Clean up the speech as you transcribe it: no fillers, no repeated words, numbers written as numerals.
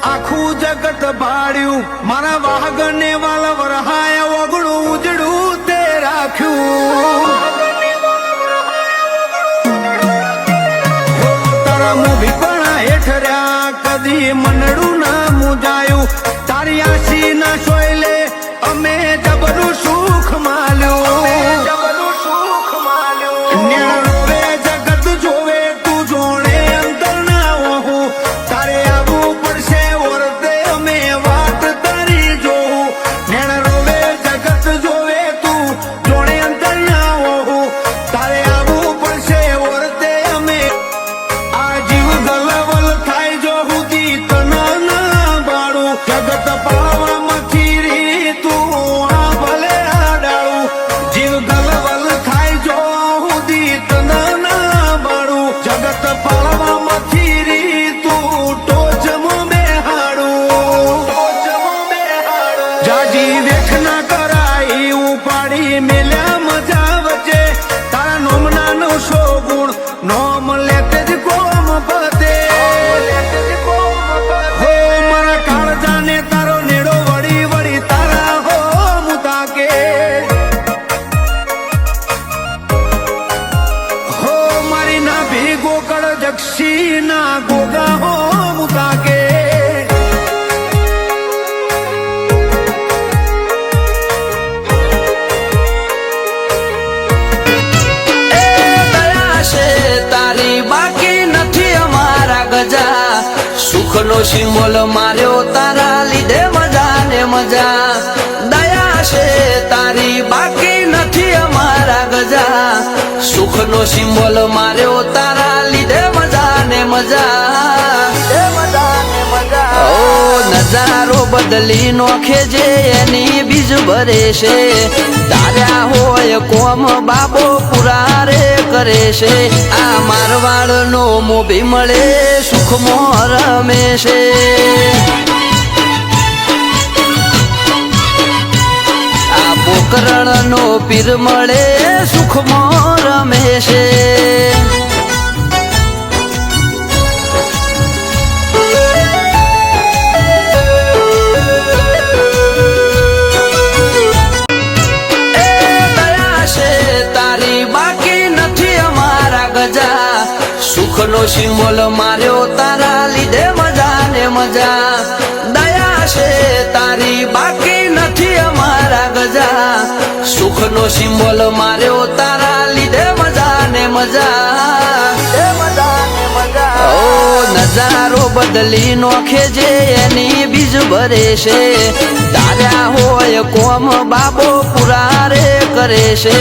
આખું જગત ભાડ્યું મારા વાહગને વાલ વરહાય ઓગણું ઉજડું તે રાખ્યું તારા મોભી પણ હેઠ રહ્યા કદી મનડું ના મુજાયું તારી આશી ના સોયલે અમે જબરું સુખ માલ્યું રોવે જગત જોવે તું જોણે અંતર ના હોઉં તારે આવવું પડશે વર્તે અમે વાત તારી જોઉં નેણ રોવે જગત જોવે તું જોણે અંતર ના હોઉં તારે આવવું પડશે વર્તે અમે આ જીવ ગલવલ થાય જો હુદી તના ના બાળું જગત પાવામાં રી તું આ ભલે આડાળું જીવ ગલવલ થાય જો હુદી તના ના બાળું જગત પાવામાં રી તું ટોચમાં બેહાડું જાજી વેઠ ના કરાઈ ઉપાડી મેલ્યા મજા વચ્ચે તારા નોમના નો સો ગુણ નોમ લેતે જ કોમ પતે હો મારા કાળજાને તારો નેડો વળી વળી તારા હો મુતાકે હો મારી ના ભેગો કળ જક્ષી ના ગોગા હો મુતાકે તારી બાકી નથી અમારા ગજા સુખનો સિંબોલ માર્યો તારા લીધે મજા ને મજા દયા છે તારી બાકી નથી અમારા ગજા સુખનો સિંબોલ માર્યો તારા લીધે મજા ને મજા ઓ નજારો બદલી નોખે જે એની બીજ ભરે છે તાર્યા હોય કોમ બાબો પુરા રે કરે છે આ મારવાડ નો મોભી મળે સુખમાં રમે છે આ પોકરણ નો પીર મળે સુખમાં રમે છે સુખનો સિંબોલ માર્યો તારા લીધે મજા ને મજા દયા છે તારી બાકી નથી અમારા ગજા સુખનો સિંબોલ માર્યો તારા લીધે મજા ને મજા ઓ નજારો બદલી નોખે જે એની બીજ ભરે છે તાર્યા હોય કોમ બાબો પુરા રે કરે છે